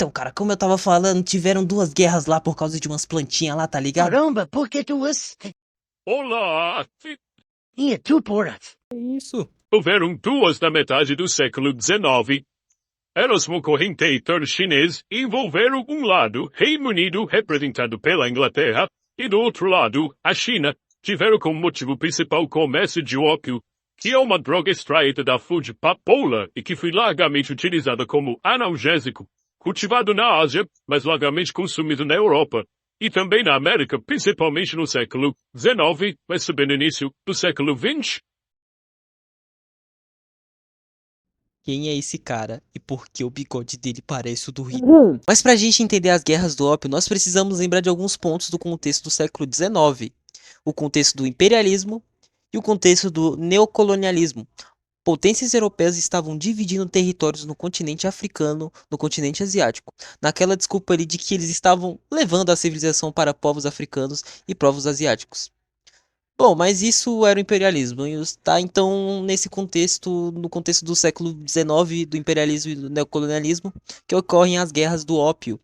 Então, cara, como eu tava falando, tiveram duas guerras lá por causa de umas plantinhas lá, tá ligado? Caramba, por que duas? Olá! Tinha tu, porra. Isso. Houveram duas na metade do século XIX. Elas uma corrente chinês e envolveram um lado, Reino Unido, representado pela Inglaterra, e do outro lado, a China. Tiveram como motivo principal o comércio de ópio, que é uma droga extraída da flor de papoula e que foi largamente utilizada como analgésico, cultivado na Ásia, mas largamente consumido na Europa. E também na América, principalmente no século XIX, mas também no início do século XX. Quem é esse cara e por que o bigode dele parece o do Hitler? Mas pra gente entender as guerras do ópio, nós precisamos lembrar de alguns pontos do contexto do século XIX. O contexto do imperialismo e o contexto do neocolonialismo. Potências europeias estavam dividindo territórios no continente africano, no continente asiático, naquela desculpa ali de que eles estavam levando a civilização para povos africanos e povos asiáticos. Bom, mas isso era o imperialismo, e está então nesse contexto, no contexto do século XIX, do imperialismo e do neocolonialismo, que ocorrem as guerras do ópio.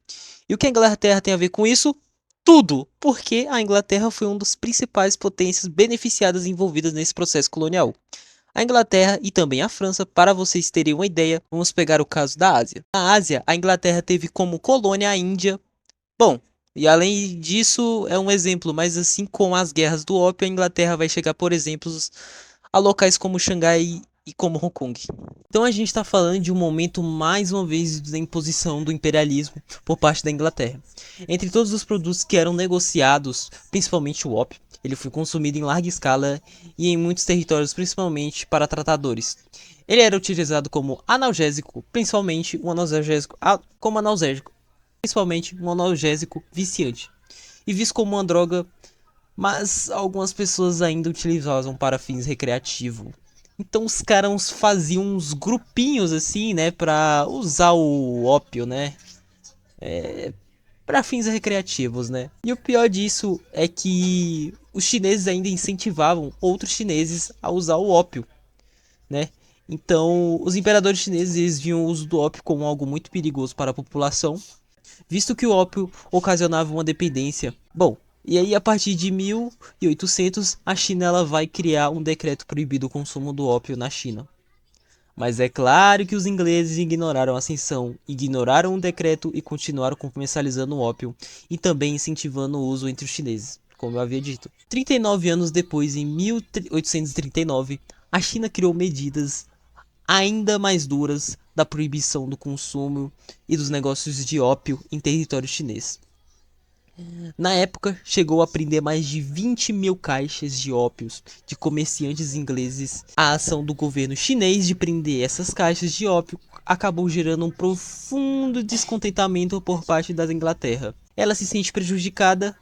E o que a Inglaterra tem a ver com isso? Tudo, porque a Inglaterra foi uma das principais potências beneficiadas envolvidas nesse processo colonial. A Inglaterra e também a França, para vocês terem uma ideia, vamos pegar o caso da Ásia. Na Ásia, a Inglaterra teve como colônia a Índia. Bom, e além disso, é um exemplo, mas assim como as guerras do ópio, a Inglaterra vai chegar, por exemplo, a locais como Xangai e como Hong Kong. Então a gente está falando de um momento, mais uma vez, da imposição do imperialismo por parte da Inglaterra. Entre todos os produtos que eram negociados, principalmente o ópio, ele foi consumido em larga escala e em muitos territórios, principalmente para tratadores. Ele era utilizado como analgésico, principalmente um analgésico, como analgésico, principalmente um analgésico viciante, e visto como uma droga, mas algumas pessoas ainda utilizavam para fins recreativos. Então os caras faziam uns grupinhos assim, né, para usar o ópio, né, para fins recreativos, né. E o pior disso é que os chineses ainda incentivavam outros chineses a usar o ópio, né. Então, os imperadores chineses eles viam o uso do ópio como algo muito perigoso para a população, visto que o ópio ocasionava uma dependência. Bom, e aí a partir de 1800 a China ela vai criar um decreto proibindo o consumo do ópio na China. Mas é claro que os ingleses ignoraram a ascensão, ignoraram o decreto e continuaram comercializando o ópio e também incentivando o uso entre os chineses, como eu havia dito. 39 anos depois, em 1839, a China criou medidas ainda mais duras da proibição do consumo e dos negócios de ópio em território chinês. Na época, chegou a prender mais de 20 mil caixas de ópios de comerciantes ingleses. A ação do governo chinês de prender essas caixas de ópio acabou gerando um profundo descontentamento por parte da Inglaterra. Ela se sente prejudicada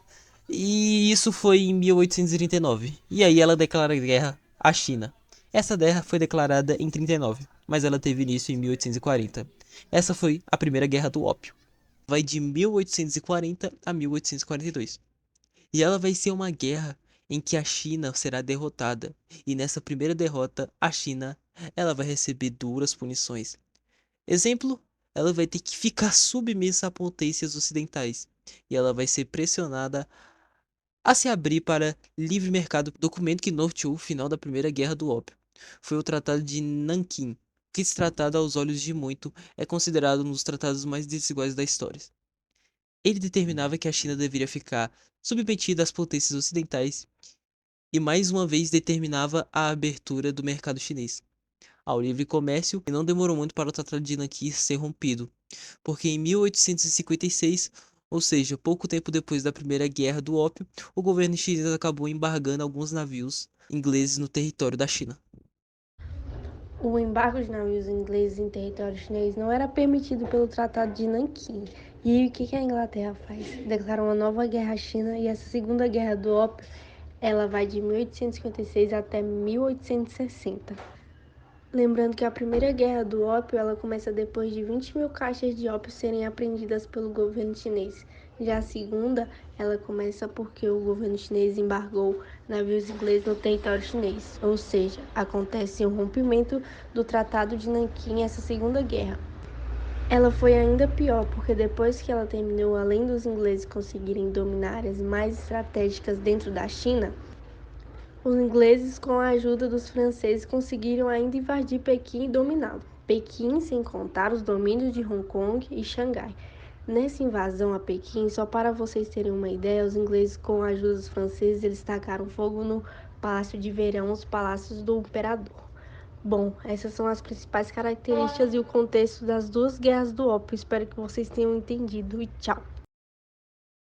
e isso foi em 1839. E aí ela declara guerra à China. Essa guerra foi declarada em 39, mas ela teve início em 1840. Essa foi a primeira guerra do ópio. Vai de 1840 a 1842. E ela vai ser uma guerra em que a China será derrotada. E nessa primeira derrota, a China ela vai receber duras punições. Exemplo, ela vai ter que ficar submissa a potências ocidentais. E ela vai ser pressionada a se abrir para livre mercado, documento que norteou o final da Primeira Guerra do Ópio. Foi o Tratado de Nanquim, que esse tratado aos olhos de muito é considerado um dos tratados mais desiguais da história. Ele determinava que a China deveria ficar submetida às potências ocidentais e mais uma vez determinava a abertura do mercado chinês ao livre comércio, e não demorou muito para o Tratado de Nanquim ser rompido, porque em 1856, ou seja, pouco tempo depois da Primeira Guerra do Ópio, o governo chinês acabou embargando alguns navios ingleses no território da China. O embargo de navios ingleses em território chinês não era permitido pelo Tratado de Nanquim. E aí, o que a Inglaterra faz? Declara uma nova guerra à China, e essa segunda guerra do ópio, ela vai de 1856 até 1860. Lembrando que a primeira guerra do ópio ela começa depois de 20 mil caixas de ópio serem apreendidas pelo governo chinês. Já a segunda, ela começa porque o governo chinês embargou navios ingleses no território chinês. Ou seja, acontece um rompimento do Tratado de Nanquim essa segunda guerra. Ela foi ainda pior, porque depois que ela terminou, além dos ingleses conseguirem dominar áreas mais estratégicas dentro da China, os ingleses, com a ajuda dos franceses, conseguiram ainda invadir Pequim e dominá-lo. Pequim, sem contar os domínios de Hong Kong e Xangai. Nessa invasão a Pequim, só para vocês terem uma ideia, os ingleses, com a ajuda dos franceses, eles tacaram fogo no Palácio de Verão, os palácios do imperador. Bom, essas são as principais características e o contexto das duas guerras do ópio. Espero que vocês tenham entendido e tchau!